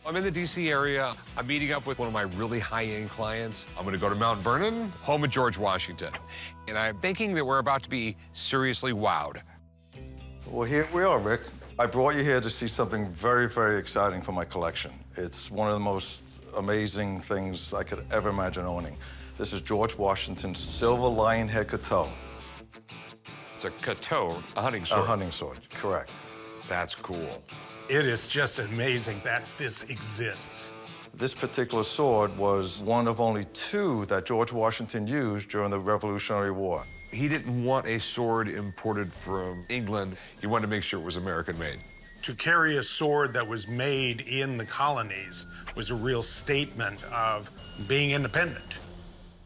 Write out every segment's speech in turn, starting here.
I'm in the DC area. I'm meeting up with one of my really high-end clients. I'm gonna go to Mount Vernon, home of George Washington. And I'm thinking that we're about to be seriously wowed. Well, here we are, Rick. I brought you here to see something very, very exciting for my collection. It's one of the most amazing things I could ever imagine owning. This is George Washington's silver lion head coteau. It's a coteau, a hunting sword. A hunting sword, correct. That's cool. It is just amazing that this exists. This particular sword was one of only two that George Washington used during the Revolutionary War. He didn't want a sword imported from England. He wanted to make sure it was American-made. To carry a sword that was made in the colonies was a real statement of being independent.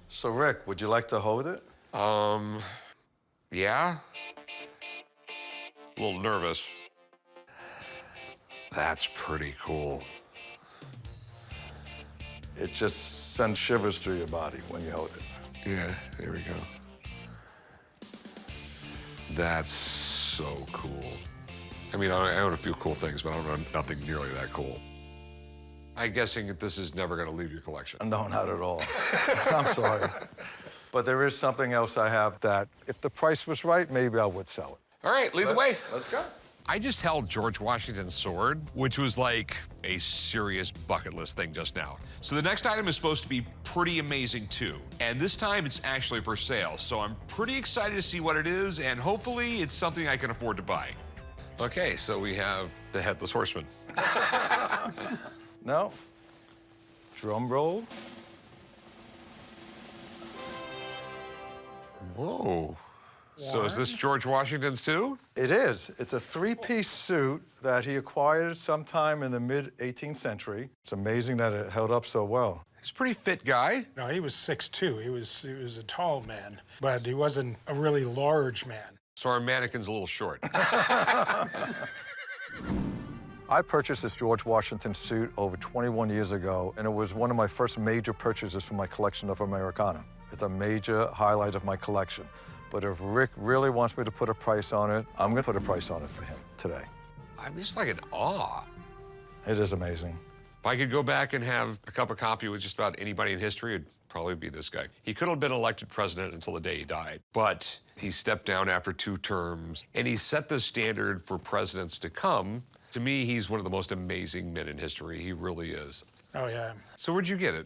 So, Rick, would you like to hold it? Yeah? A little nervous. That's pretty cool. It just sends shivers through your body when you hold it. Yeah, there we go. That's so cool. I mean, I own a few cool things, but I don't own nothing nearly that cool. I'm guessing that this is never gonna leave your collection. No, not at all. I'm sorry. But there is something else I have that, if the price was right, maybe I would sell it. All right, lead the way. Let's go. I just held George Washington's sword, which was like a serious bucket list thing just now. So the next item is supposed to be pretty amazing too. And this time it's actually for sale. So I'm pretty excited to see what it is, and hopefully it's something I can afford to buy. Okay, so we have the Headless Horseman. No. Drum roll. Whoa. So is this George Washington's too? It is. It's a three-piece suit that he acquired sometime in the mid-18th century. It's amazing that it held up so well. He's a pretty fit guy. No, he was 6'2". He was a tall man, but he wasn't a really large man. So our mannequin's a little short. I purchased this George Washington suit over 21 years ago, and it was one of my first major purchases for my collection of Americana. It's a major highlight of my collection. But if Rick really wants me to put a price on it, I'm gonna put a price on it for him today. I'm just like in awe. It is amazing. If I could go back and have a cup of coffee with just about anybody in history, it'd probably be this guy. He could have been elected president until the day he died, but he stepped down after 2 terms, and he set the standard for presidents to come. To me, he's one of the most amazing men in history. He really is. Oh, yeah. So where'd you get it?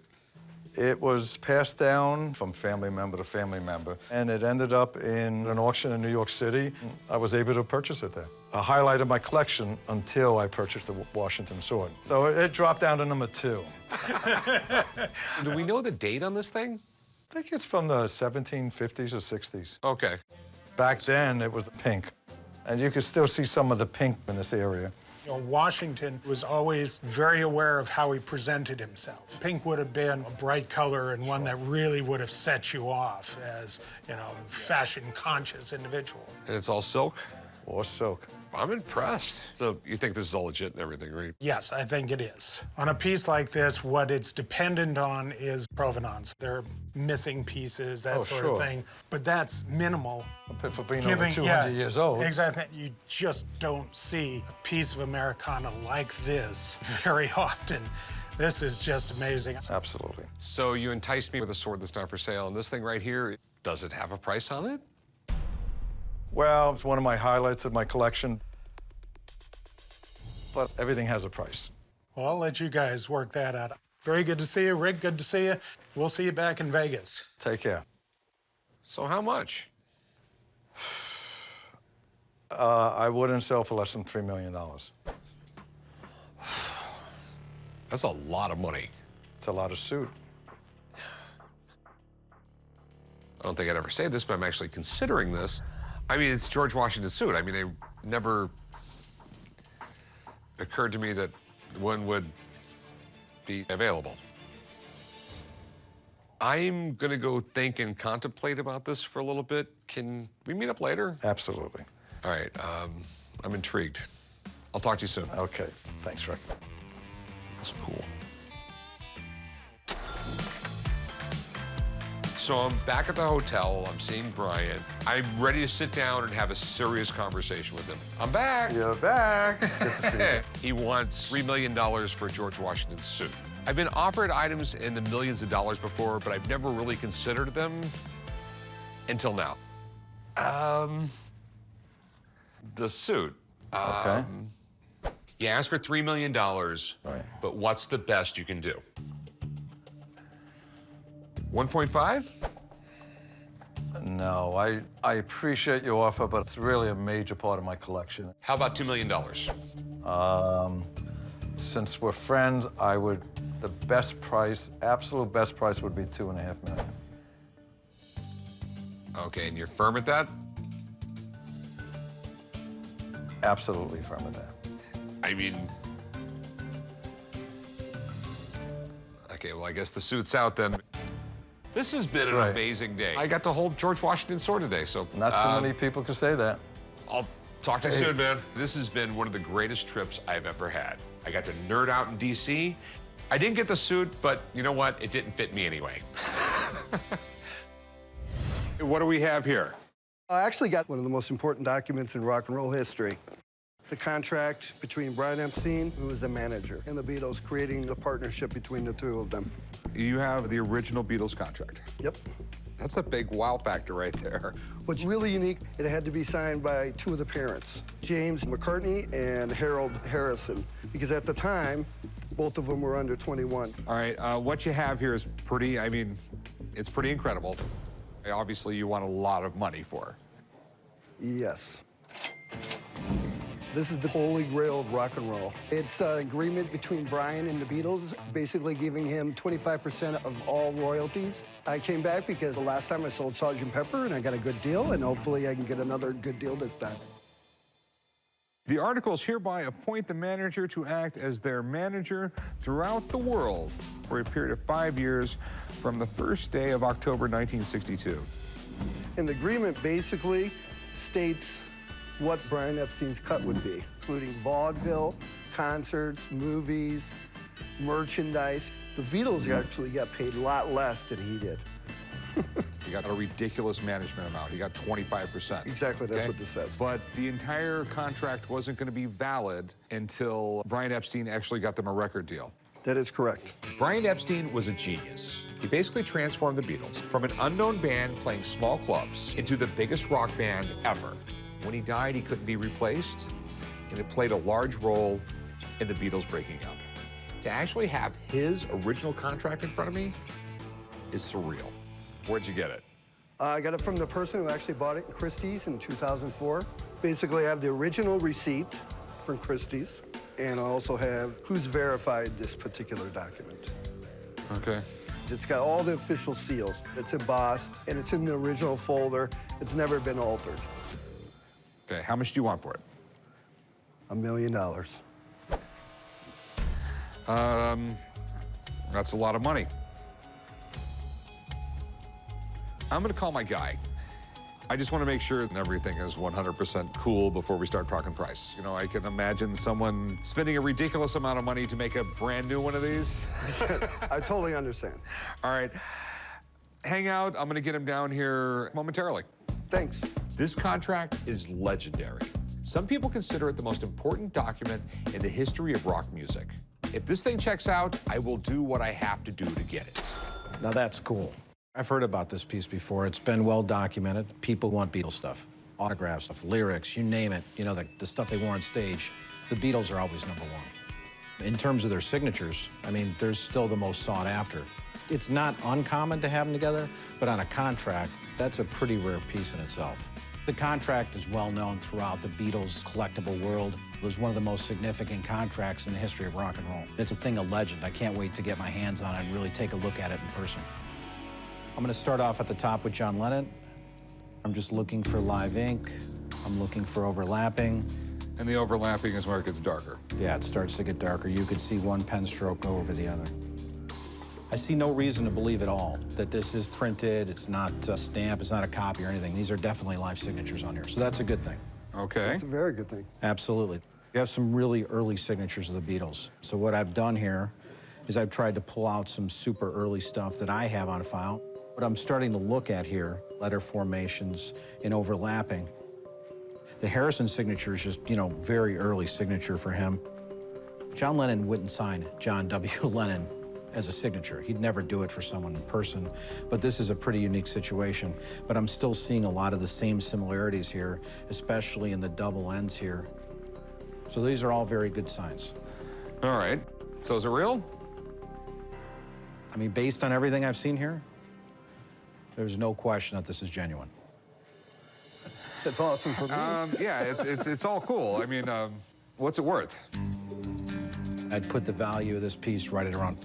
It was passed down from family member to family member, and it ended up in an auction in New York City. I was able to purchase it there. A highlight of my collection until I purchased the Washington sword. So it dropped down to number 2. Do we know the date on this thing? I think it's from the 1750s or 60s. Okay. Back then, it was pink, and you could still see some of the pink in this area. You know, Washington was always very aware of how he presented himself. Pink would have been a bright color and one that really would have set you off as, you know, fashion-conscious individual. And it's all silk? Or silk. I'm impressed. So you think this is all legit and everything, right? Yes, I think it is. On a piece like this, what it's dependent on is provenance. There are missing pieces, that sort of thing. But that's minimal. For being over 200 years old. Exactly. You just don't see a piece of Americana like this very often. This is just amazing. Absolutely. So you enticed me with a sword that's not for sale, and this thing right here, does it have a price on it? Well, it's one of my highlights of my collection. But everything has a price. Well, I'll let you guys work that out. Very good to see you, Rick. Good to see you. We'll see you back in Vegas. Take care. So how much? I wouldn't sell for less than $3 million. That's a lot of money. It's a lot of suit. I don't think I'd ever say this, but I'm actually considering this. I mean, it's George Washington's suit. I mean, it never occurred to me that one would be available. I'm gonna go think and contemplate about this for a little bit. Can we meet up later? Absolutely. All right, I'm intrigued. I'll talk to you soon. Okay, thanks, Rick. That's cool. So I'm back at the hotel. I'm seeing Brian. I'm ready to sit down and have a serious conversation with him. I'm back. You're back. Good to see you. He wants $3 million for George Washington's suit. I've been offered items in the millions of dollars before, but I've never really considered them until now. The suit. Okay. You asked for $3 million, Right. but what's the best you can do? 1.5? No, I appreciate your offer, but it's really a major part of my collection. How about $2 million? Since we're friends, the best price, absolute best price would be $2.5 million. Okay, and you're firm at that? Absolutely firm with that. I mean, okay, well, I guess the suit's out then. This has been an Right. amazing day. I got to hold George Washington's sword today, so. Not too many people can say that. I'll talk to you soon, man. This has been one of the greatest trips I've ever had. I got to nerd out in DC. I didn't get the suit, but you know what? It didn't fit me anyway. What do we have here? I actually got one of the most important documents in rock and roll history. The contract between Brian Epstein, who was the manager, and the Beatles, creating the partnership between the two of them. You have the original Beatles contract. Yep. That's a big wow factor right there. What's really unique, it had to be signed by two of the parents, James McCartney and Harold Harrison, because at the time, both of them were under 21. All right, what you have here is pretty, I mean, it's pretty incredible. Obviously, you want a lot of money for. Yes. This is the holy grail of rock and roll. It's an agreement between Brian and the Beatles, basically giving him 25% of all royalties. I came back because the last time I sold Sgt. Pepper and I got a good deal, and hopefully I can get another good deal this time. The articles hereby appoint the manager to act as their manager throughout the world for a period of 5 years from the first day of October 1962. And the agreement basically states what Brian Epstein's cut would be, including vaudeville, concerts, movies, merchandise. The Beatles actually got paid a lot less than he did. He got a ridiculous management amount. He got 25%. Exactly, that's what this says. But the entire contract wasn't going to be valid until Brian Epstein actually got them a record deal. That is correct. Brian Epstein was a genius. He basically transformed the Beatles from an unknown band playing small clubs into the biggest rock band ever. When he died, he couldn't be replaced, and it played a large role in the Beatles breaking up. To actually have his original contract in front of me is surreal. Where'd you get it? I got it from the person who actually bought it in Christie's in 2004. Basically, I have the original receipt from Christie's, and I also have who's verified this particular document. Okay. It's got all the official seals. It's embossed, and it's in the original folder. It's never been altered. Okay, how much do you want for it? $1 million. That's a lot of money. I'm gonna call my guy. I just want to make sure everything is 100% cool before we start talking price. You know, I can imagine someone spending a ridiculous amount of money to make a brand new one of these. I totally understand. All right, hang out. I'm gonna get him down here momentarily. Thanks. This contract is legendary. Some people consider it the most important document in the history of rock music. If this thing checks out, I will do what I have to do to get it. Now that's cool. I've heard about this piece before. It's been well documented. People want Beatles stuff, autograph stuff, lyrics, you name it. You know, the stuff they wore on stage. The Beatles are always #1. In terms of their signatures, I mean, they're still the most sought after. It's not uncommon to have them together, but on a contract, that's a pretty rare piece in itself. The contract is well known throughout the Beatles collectible world. It was one of the most significant contracts in the history of rock and roll. It's a thing of legend. I can't wait to get my hands on it and really take a look at it in person. I'm gonna start off at the top with John Lennon. I'm just looking for live ink. I'm looking for overlapping. And the overlapping is where it gets darker. Yeah, it starts to get darker. You could see one pen stroke go over the other. I see no reason to believe at all that this is printed, it's not a stamp, it's not a copy or anything. These are definitely live signatures on here, so that's a good thing. Okay. That's a very good thing. Absolutely. You have some really early signatures of the Beatles. So what I've done here is I've tried to pull out some super early stuff that I have on file. What I'm starting to look at here, letter formations and overlapping. The Harrison signature is just, you know, very early signature for him. John Lennon wouldn't sign John W. Lennon as a signature. He'd never do it for someone in person, but this is a pretty unique situation. But I'm still seeing a lot of the same similarities here, especially in the double ends here. So these are all very good signs. All right. So is it real? I mean, based on everything I've seen here, there's no question that this is genuine. That's awesome for me. Yeah, it's all cool. I mean, what's it worth? I'd put the value of this piece right at around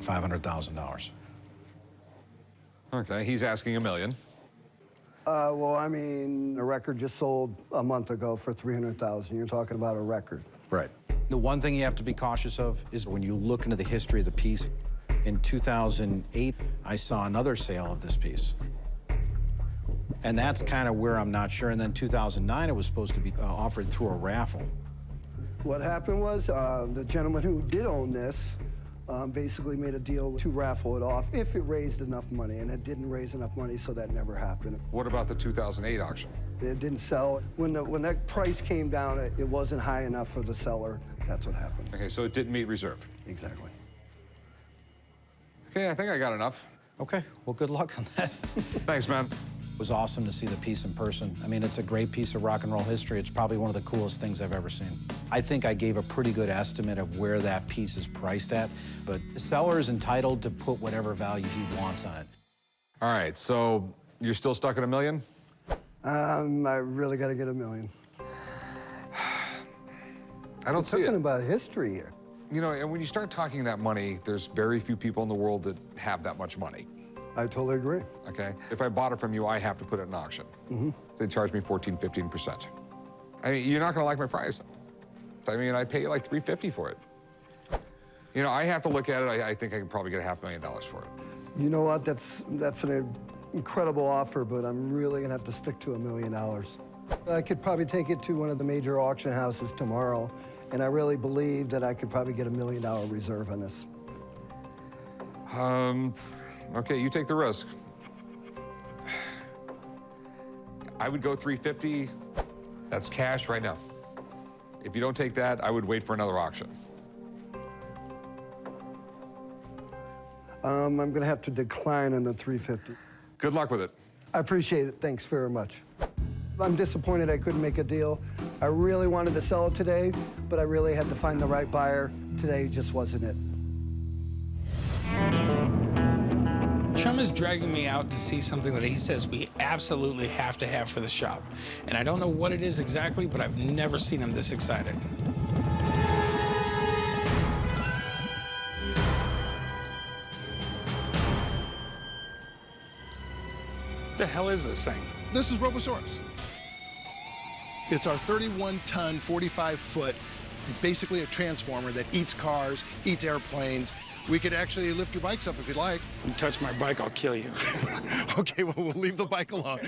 $500,000. Okay, he's asking $1 million. Well, I mean, a record just sold a month ago for $300,000. You're talking about a record. Right. The one thing you have to be cautious of is when you look into the history of the piece. In 2008, I saw another sale of this piece. And that's kind of where I'm not sure. And then 2009, it was supposed to be offered through a raffle. What happened was the gentleman who did own this basically made a deal to raffle it off if it raised enough money, and it didn't raise enough money, so that never happened. What about the 2008 auction? It didn't sell. When that price came down, it wasn't high enough for the seller. That's what happened. Okay, so it didn't meet reserve. Exactly. Okay, I think I got enough. Okay, well, good luck on that. Thanks, man. It was awesome to see the piece in person. I mean, it's a great piece of rock and roll history. It's probably one of the coolest things I've ever seen. I think I gave a pretty good estimate of where that piece is priced at, but the seller is entitled to put whatever value he wants on it. All right, so you're still stuck at $1 million? I really got to get $1 million. I don't see it. Talking about history here. You know, and when you start talking that money, there's very few people in the world that have that much money. I totally agree. Okay? If I bought it from you, I have to put it in auction. They charge me 14, 15%. I mean, you're not gonna like my price. I mean, I pay you like $350 for it. You know, I have to look at it. I think I can probably get $500,000 for it. You know what? That's an incredible offer, but I'm really gonna have to stick to $1 million. I could probably take it to one of the major auction houses tomorrow, and I really believe that I could probably get $1 million reserve on this. Okay, you take the risk. I would go $350. That's cash right now. If you don't take that, I would wait for another auction. I'm gonna have to decline on the $350. Good luck with it. I appreciate it. Thanks very much. I'm disappointed I couldn't make a deal. I really wanted to sell it today, but I really had to find the right buyer. Today just wasn't it. Chum is dragging me out to see something that he says we absolutely have to have for the shop. And I don't know what it is exactly, but I've never seen him this excited. The hell is this thing? This is Robosaurus. It's our 31-ton, 45-foot, basically a transformer that eats cars, eats airplanes. We could actually lift your bikes up if you'd like. You touch my bike, I'll kill you. Okay, well, we'll leave the bike alone.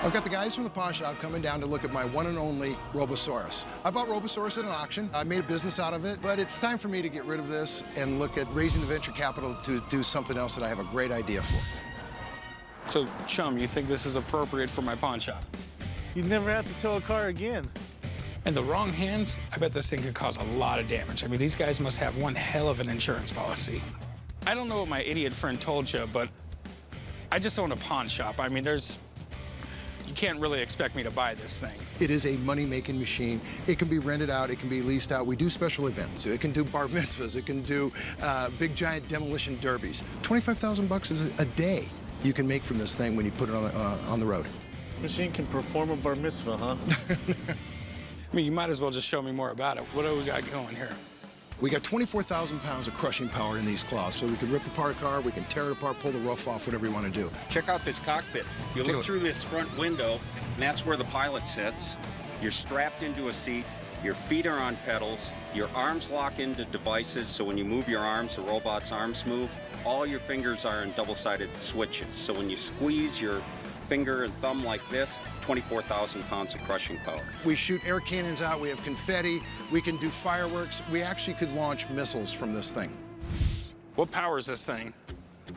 I've got the guys from the pawn shop coming down to look at my one and only Robosaurus. I bought Robosaurus at an auction. I made a business out of it, but it's time for me to get rid of this and look at raising the venture capital to do something else that I have a great idea for. So, Chum, you think this is appropriate for my pawn shop? You'd never have to tow a car again. In the wrong hands, I bet this thing could cause a lot of damage. I mean, these guys must have one hell of an insurance policy. I don't know what my idiot friend told you, but I just own a pawn shop. I mean, you can't really expect me to buy this thing. It is a money-making machine. It can be rented out, it can be leased out. We do special events. It can do bar mitzvahs, it can do big giant demolition derbies. 25,000 bucks is a day you can make from this thing when you put it on the road. This machine can perform a bar mitzvah, huh? I mean, you might as well just show me more about it. What do we got going here? We got 24,000 pounds of crushing power in these claws, so we can rip apart a car, we can tear it apart, pull the roof off, whatever you want to do. Check out this cockpit. You Take a look look. through this front window, and that's where the pilot sits. You're strapped into a seat, your feet are on pedals, your arms lock into devices, so when you move your arms, the robot's arms move. All your fingers are in double-sided switches, so when you squeeze your finger and thumb like this, 24,000 pounds of crushing power. We shoot air cannons out, we have confetti, we can do fireworks. We actually could launch missiles from this thing. What power is this thing?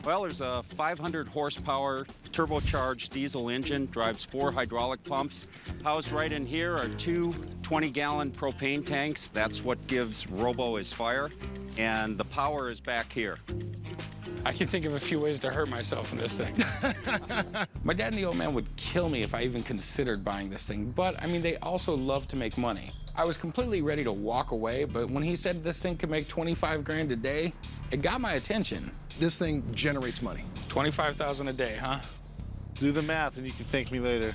Well, there's a 500 horsepower turbocharged diesel engine, drives 4 hydraulic pumps. Housed right in here are 2 20-gallon propane tanks. That's what gives Robo his fire. And the power is back here. I can think of a few ways to hurt myself in this thing. My dad and the old man would kill me if I even considered buying this thing, but I mean, they also love to make money. I was completely ready to walk away, but when he said this thing could make 25 grand a day, it got my attention. This thing generates money. 25,000 a day, huh? Do the math and you can thank me later.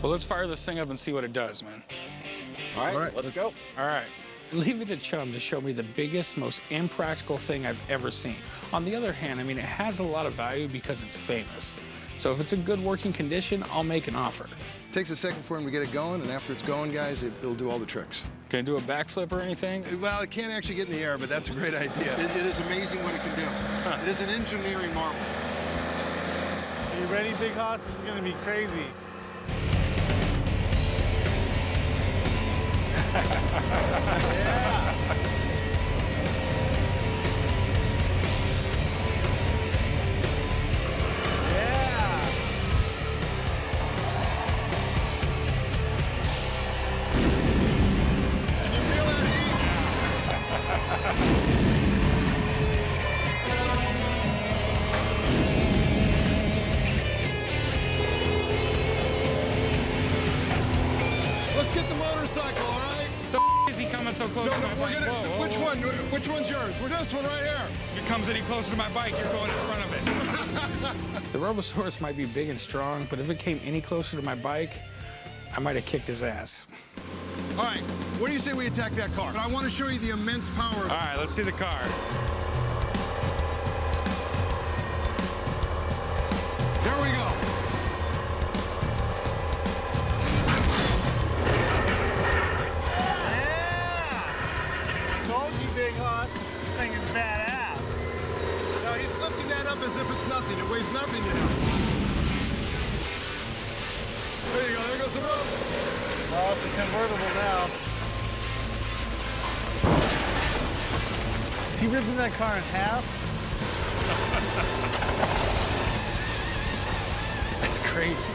Well, let's fire this thing up and see what it does, man. All right, let's go. All right. Leave it to Chum to show me the biggest, most impractical thing I've ever seen. On the other hand, I mean, it has a lot of value because it's famous. So if it's in good working condition, I'll make an offer. Takes a second for him to get it going, and after it's going, guys, it'll do all the tricks. Can it do a backflip or anything? Well, it can't actually get in the air, but that's a great idea. It is amazing what it can do. Huh. It is an engineering marvel. Are you ready, Big Hoss? This is gonna be crazy. Let's get the motorcycle, all right? Is he coming so close to my bike? Whoa, whoa, Which whoa. one? Which one's yours? This one right here. If it comes any closer to my bike, you're going in front of it. The Robosaurus might be big and strong, but if it came any closer to my bike, I might have kicked his ass. All right, what do you say we attack that car? I want to show you the immense power of it. All right, let's see the car. There we go. Told you, Big Hoss. This thing is badass. No, he's lifting that up as if it's nothing. It weighs nothing to him. There you go. There goes the rope. Well, it's a convertible now. Is he ripping that car in half? That's crazy.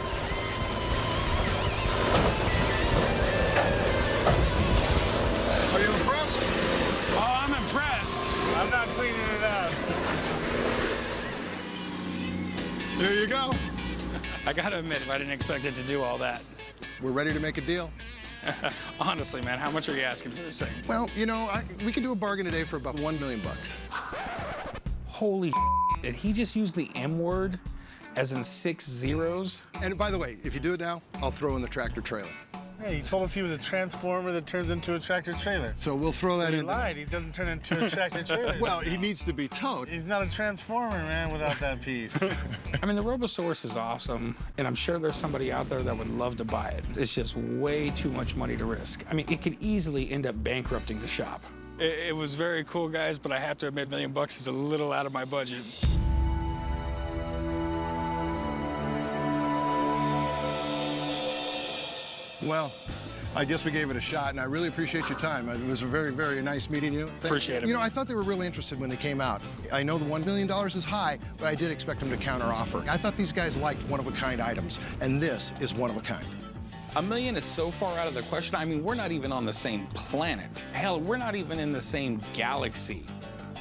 Are you impressed? Oh, I'm impressed. I'm not cleaning it up. There you go. I gotta admit, I didn't expect it to do all that. We're ready to make a deal. Honestly, man, how much are you asking for this thing? Well, you know, we can do a bargain today for about $1 million. Holy did he just use the M word as in 6 zeros? And by the way, if you do it now, I'll throw in the tractor trailer. Yeah, he told us he was a transformer that turns into a tractor trailer. So we'll throw that He in. lied. He doesn't turn into a tractor trailer. Well, he needs to be towed. He's not a transformer, man, without that piece. I mean, the Robosaurus is awesome, and I'm sure there's somebody out there that would love to buy it. It's just way too much money to risk. I mean, it could easily end up bankrupting the shop. It was very cool, guys, but I have to admit, $1 million is a little out of my budget. Well, I guess we gave it a shot, and I really appreciate your time. It was a very, very nice meeting you. Appreciate it. You know, I thought they were really interested when they came out. I know the $1 million is high, but I did expect them to counteroffer. I thought these guys liked one-of-a-kind items, and this is one-of-a-kind. $1 million is so far out of the question. I mean, we're not even on the same planet. Hell, we're not even in the same galaxy.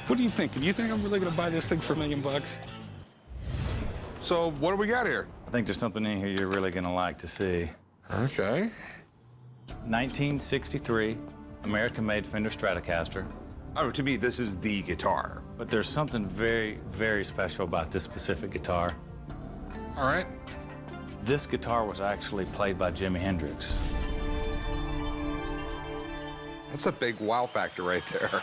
What do you think? Do you think I'm really gonna buy this thing for $1 million? So what do we got here? I think there's something in here you're really gonna like to see. Okay. 1963, American-made Fender Stratocaster. Oh, to me, this is the guitar. But there's something very, very special about this specific guitar. All right. This guitar was actually played by Jimi Hendrix. That's a big wow factor right there.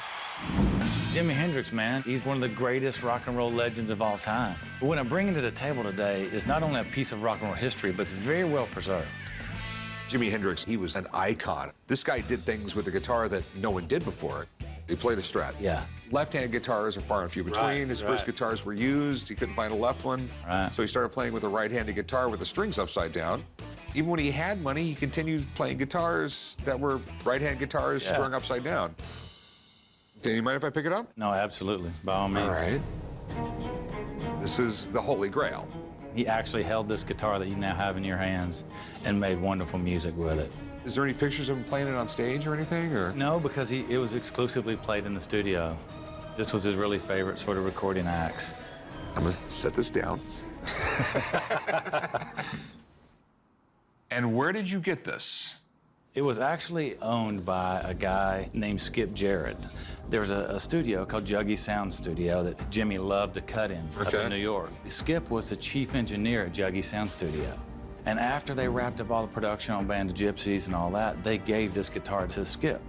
Jimi Hendrix, man, he's one of the greatest rock and roll legends of all time. But what I'm bringing to the table today is not only a piece of rock and roll history, but it's very well preserved. Jimi Hendrix, he was an icon. This guy did things with the guitar that no one did before. He played a Strat. Yeah. Left-hand guitars are far and few between. Right, His first guitars were used. He couldn't find a left one. Right. So he started playing with a right-handed guitar with the strings upside down. even when he had money, he continued playing guitars that were right-hand guitars strung upside down. Okay, you mind if I pick it up? No, absolutely, by all means. All right. This is the Holy Grail. He actually held this guitar that you now have in your hands and made wonderful music with it. Is there any pictures of him playing it on stage or anything, or? No, because it was exclusively played in the studio. This was his really favorite sort of recording acts. I'm gonna set this down. And where did you get this? It was actually owned by a guy named Skip Jarrett. There's a studio called Juggy Sound Studio that Jimmy loved to cut in up in New York. Skip was the chief engineer at Juggy Sound Studio. And after they wrapped up all the production on Band of Gypsies and all that, they gave this guitar to Skip.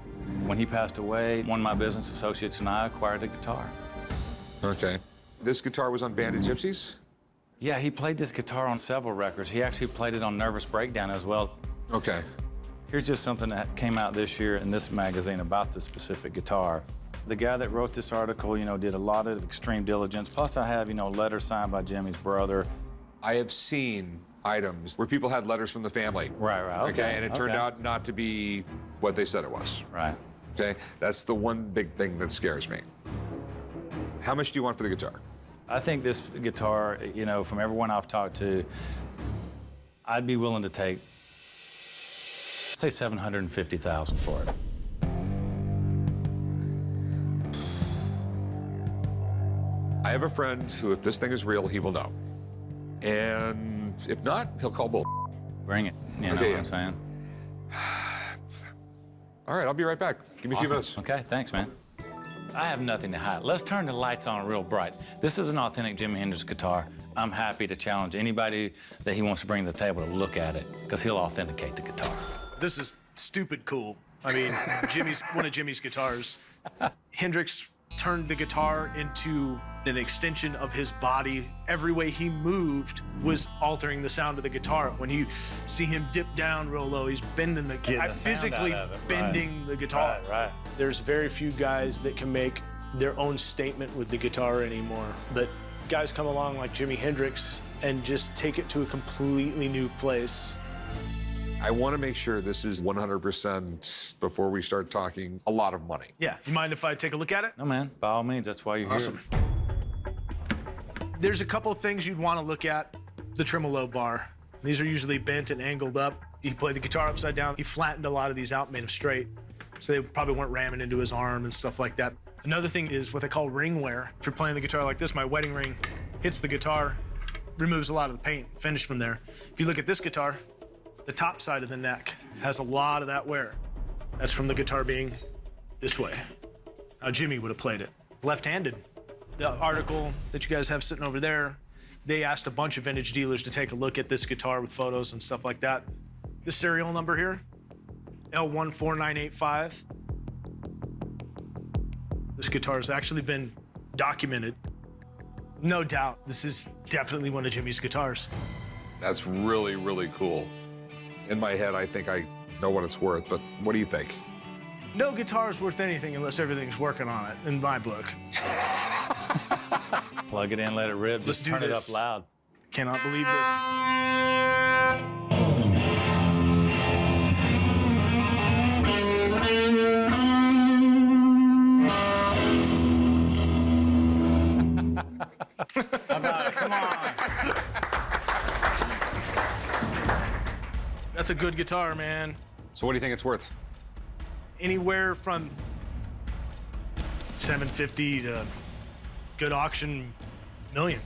When he passed away, one of my business associates and I acquired the guitar. Okay. This guitar was on Band of Gypsies? Yeah, he played this guitar on several records. He actually played it on Nervous Breakdown as well. Okay. Here's just something that came out this year in this magazine about this specific guitar. The guy that wrote this article, you know, did a lot of extreme diligence. Plus I have, you know, letters signed by Jimmy's brother. I have seen items where people had letters from the family. Right, okay. And it turned out not to be what they said it was. Right. Okay, that's the one big thing that scares me. How much do you want for the guitar? I think this guitar, you know, from everyone I've talked to, I'd be willing to take, say, $750,000 for it. I have a friend who, if this thing is real, he will know. And if not, he'll call bull. Bring it, you know what I'm saying? All right, I'll be right back. Give me a few minutes. Okay, thanks, man. I have nothing to hide. Let's turn the lights on real bright. This is an authentic Jimi Hendrix guitar. I'm happy to challenge anybody that he wants to bring to the table to look at it, because he'll authenticate the guitar. This is stupid cool. I mean, one of Jimmy's guitars. Hendrix turned the guitar into an extension of his body. Every way he moved was altering the sound of the guitar. When you see him dip down real low, he's bending the guitar, physically bending the guitar. Right. There's very few guys that can make their own statement with the guitar anymore. But guys come along like Jimi Hendrix and just take it to a completely new place. I want to make sure this is 100% before we start talking a lot of money. Yeah, you mind if I take a look at it? No, man, by all means, that's why you're Awesome. here. There's a couple of things you'd want to look at. The tremolo bar. These are usually bent and angled up. He played the guitar upside down. He flattened a lot of these out, made them straight, so they probably weren't ramming into his arm and stuff like that. Another thing is what they call ring wear. If you're playing the guitar like this, my wedding ring hits the guitar, removes a lot of the paint, finish from there. If you look at this guitar, the top side of the neck has a lot of that wear. That's from the guitar being this way. How Jimmy would have played it. Left-handed. The article that you guys have sitting over there, they asked a bunch of vintage dealers to take a look at this guitar with photos and stuff like that. The serial number here, L14985. This guitar has actually been documented. No doubt, this is definitely one of Jimmy's guitars. That's really, really cool. In my head, I think I know what it's worth, but what do you think? No guitar is worth anything unless everything's working on it, in my book. Plug it in, let it rip, Let's just do turn it this. up loud. Cannot believe this. How about it? Come on. That's a good guitar, man. So what do you think it's worth? Anywhere from $750 to good auction, $1 million.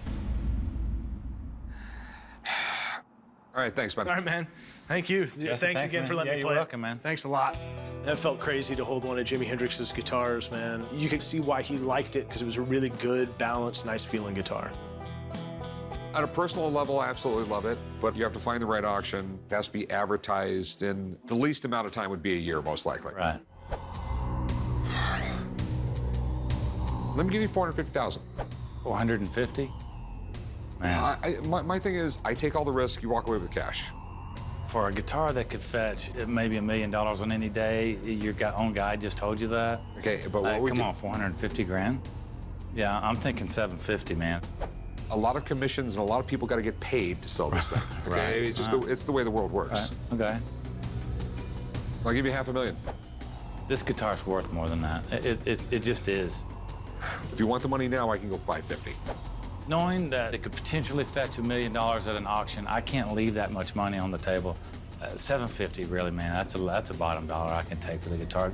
All right, thanks, man. All right, man. Thank you. Thanks again man. for letting me you're play. welcome, man. Thanks a lot. That felt crazy to hold one of Jimi Hendrix's guitars, man. You could see why he liked it, because it was a really good, balanced, nice feeling guitar. At a personal level, I absolutely love it, but you have to find the right auction. It has to be advertised in the least amount of time would be a year, most likely. Right. Let me give you 450,000. 450? Man. My thing is, I take all the risk, you walk away with cash. For a guitar that could fetch maybe $1 million on any day, your own guy just told you that? Okay, but what we come can... on, 450 grand? Yeah, I'm thinking 750, man. A lot of commissions and a lot of people got to get paid to sell this thing. Okay, Right. it's just it's the way the world works. Right. Okay. I'll give you $500,000. This guitar's worth more than that. It just is. If you want the money now, I can go $550. Knowing that it could potentially fetch $1 million at an auction, I can't leave that much money on the table. $750, really, man. That's a bottom dollar I can take for the guitar.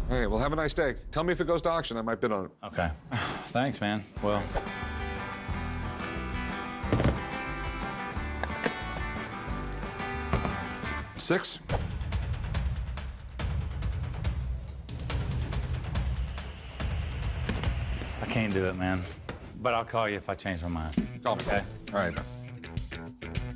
All right, well, have a nice day. Tell me if it goes to auction. I might bid on it. Okay. Thanks, man. Well. $6. I can't do it, man. But I'll call you if I change my mind. Call me. Okay? All right, man.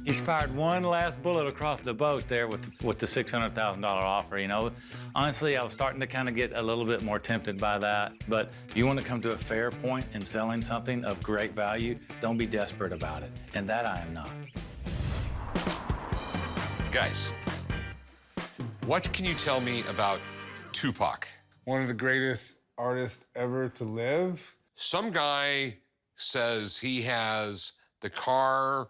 He's fired one last bullet across the boat there with the $600,000 offer, you know. Honestly, I was starting to kind of get a little bit more tempted by that. But you want to come to a fair point in selling something of great value, don't be desperate about it. And that I am not. Guys, what can you tell me about Tupac? One of the greatest artists ever to live. Some guy says he has the car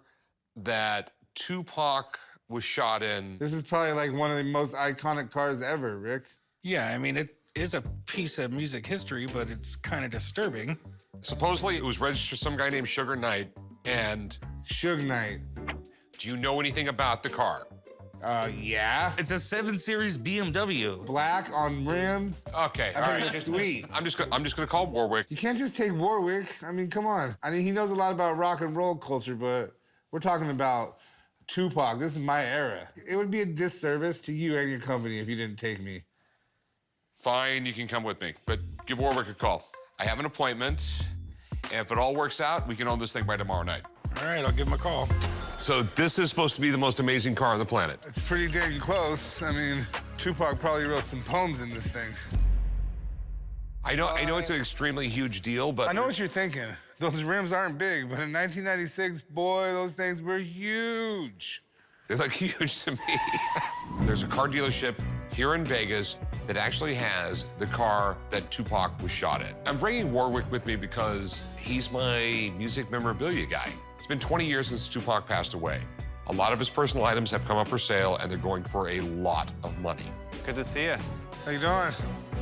that Tupac was shot in. This is probably like one of the most iconic cars ever, Rick. Yeah, I mean, it is a piece of music history, but it's kind of disturbing. Supposedly, it was registered to some guy named Sugar Knight, and... Suge Knight. Do you know anything about the car? Yeah. It's a 7 Series BMW. Black on rims. Okay, all I right. think that's sweet. I'm just gonna call Warwick. You can't just take Warwick. I mean, come on. I mean, he knows a lot about rock and roll culture, but we're talking about Tupac. This is my era. It would be a disservice to you and your company if you didn't take me. Fine, you can come with me, but give Warwick a call. I have an appointment, and if it all works out, we can own this thing by tomorrow night. All right, I'll give him a call. So this is supposed to be the most amazing car on the planet. It's pretty dang close. I mean, Tupac probably wrote some poems in this thing. I know it's an extremely huge deal, but... I know what you're thinking. Those rims aren't big, but in 1996, boy, those things were huge. They look huge to me. There's a car dealership here in Vegas that actually has the car that Tupac was shot in. I'm bringing Warwick with me because he's my music memorabilia guy. It's been 20 years since Tupac passed away. A lot of his personal items have come up for sale, and they're going for a lot of money. Good to see you. How you doing?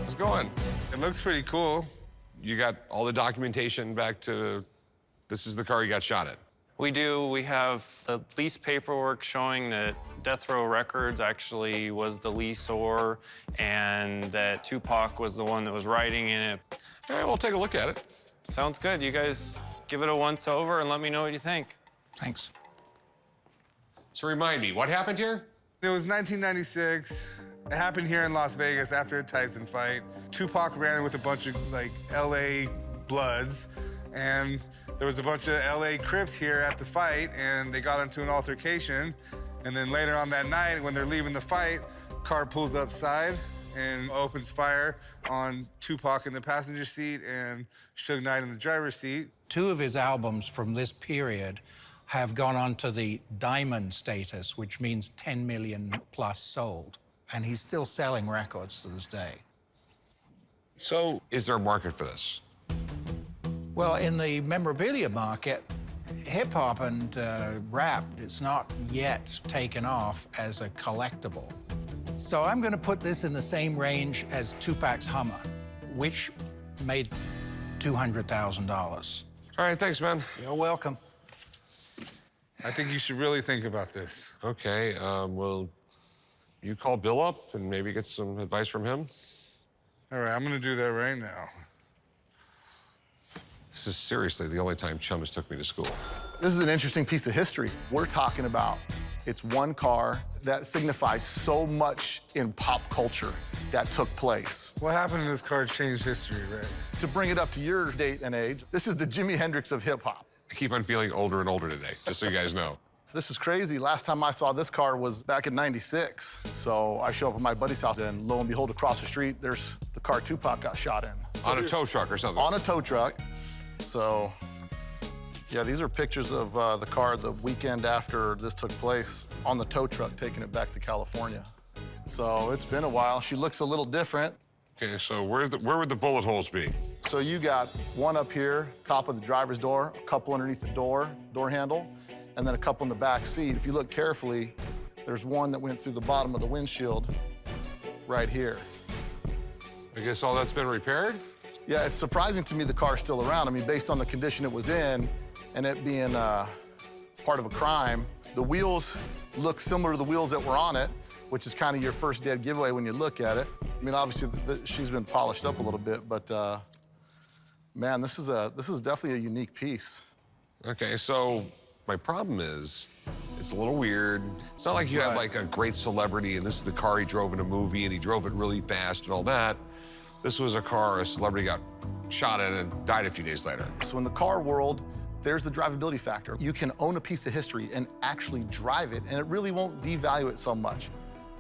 How's it going? It looks pretty cool. You got all the documentation back to this is the car you got shot in? We do. We have the lease paperwork showing that Death Row Records actually was the leaseor and that Tupac was the one that was writing in it. All right, we'll take a look at it. Sounds good. You guys give it a once over and let me know what you think. Thanks. So remind me, what happened here? It was 1996. It happened here in Las Vegas after a Tyson fight. Tupac ran in with a bunch of, like, L.A. Bloods, and there was a bunch of L.A. Crips here at the fight, and they got into an altercation. And then later on that night, when they're leaving the fight, car pulls up side and opens fire on Tupac in the passenger seat and Suge Knight in the driver's seat. 2 of his albums from this period have gone on to the diamond status, which means 10 million plus sold. And he's still selling records to this day. So is there a market for this? Well, in the memorabilia market, hip-hop and rap, it's not yet taken off as a collectible. So I'm going to put this in the same range as Tupac's Hummer, which made $200,000. All right, thanks, man. You're welcome. I think you should really think about this. Okay, well, you call Bill up and maybe get some advice from him? All right, I'm gonna do that right now. This is seriously the only time Chum has took me to school. This is an interesting piece of history. We're talking about it's one car that signifies so much in pop culture that took place. What happened in this car changed history, right? To bring it up to your date and age, this is the Jimi Hendrix of hip-hop. I keep on feeling older and older today, just so you guys know. This is crazy. Last time I saw this car was back in '96. So I show up at my buddy's house, and lo and behold, across the street, there's the car Tupac got shot in. So on a tow truck or something? On a tow truck. So, yeah, these are pictures of the car the weekend after this took place on the tow truck, taking it back to California. So it's been a while. She looks a little different. Okay, so where would the bullet holes be? So you got one up here, top of the driver's door, a couple underneath the door handle, and then a couple in the back seat. If you look carefully, there's one that went through the bottom of the windshield right here. I guess all that's been repaired? Yeah, it's surprising to me the car's still around. I mean, based on the condition it was in and it being part of a crime, the wheels look similar to the wheels that were on it, which is kind of your first dead giveaway when you look at it. I mean, obviously, she's been polished up a little bit, but man, this is definitely a unique piece. Okay, so my problem is, it's a little weird. It's not like you had like a great celebrity and this is the car he drove in a movie and he drove it really fast and all that. This was a car a celebrity got shot in and died a few days later. So in the car world, there's the drivability factor. You can own a piece of history and actually drive it, and it really won't devalue it so much.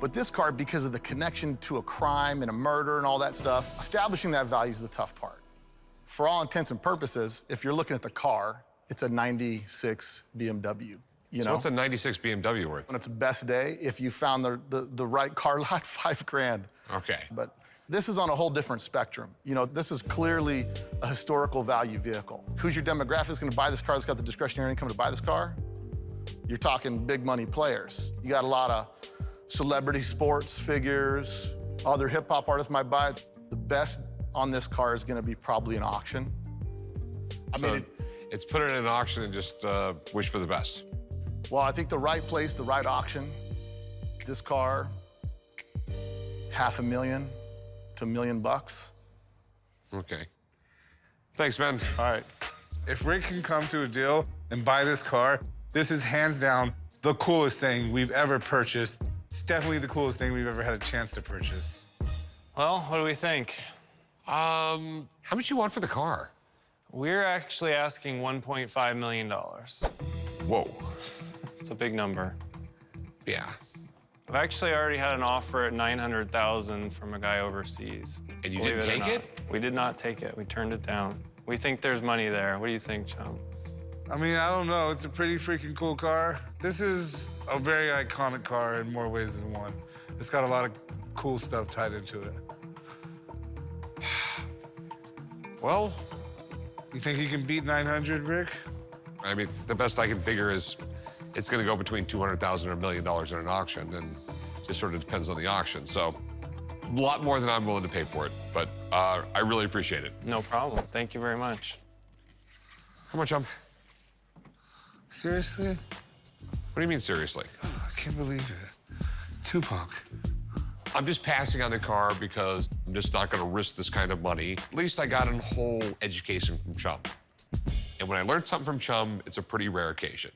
But this car, because of the connection to a crime and a murder and all that stuff, establishing that value is the tough part. For all intents and purposes, if you're looking at the car, it's a 96 BMW. So what's a 96 BMW worth? On its best day, if you found the right car lot, $5 grand. Okay. But this is on a whole different spectrum. You know, this is clearly a historical value vehicle. Who's your demographic gonna buy this car that's got the discretionary income to buy this car? You're talking big money players. You got a lot of celebrity sports figures, other hip hop artists might buy it. The best on this car is gonna be probably an auction. I mean, it's put it in an auction and just wish for the best. Well, I think the right place, the right auction, this car, $500,000 to $1 million. Okay. Thanks, man. All right. If Rick can come to a deal and buy this car, this is hands down the coolest thing we've ever purchased. It's definitely the coolest thing we've ever had a chance to purchase. Well, what do we think? How much you want for the car? We're actually asking $1.5 million. Whoa. It's a big number. Yeah. I've actually already had an offer at $900,000 from a guy overseas. And you didn't take it? We did not take it. We turned it down. We think there's money there. What do you think, Chum? I mean, I don't know. It's a pretty freaking cool car. This is a very iconic car in more ways than one. It's got a lot of cool stuff tied into it. Well, you think you can beat 900, Rick? I mean, the best I can figure is it's going to go between $200,000 and $1 million in an auction, and just sort of depends on the auction. So a lot more than I'm willing to pay for it, but I really appreciate it. No problem. Thank you very much. Come on, Chum. Seriously? What do you mean, seriously? Oh, I can't believe it. Tupac. I'm just passing on the car because I'm just not going to risk this kind of money. At least I got a whole education from Chum. And when I learned something from Chum, it's a pretty rare occasion.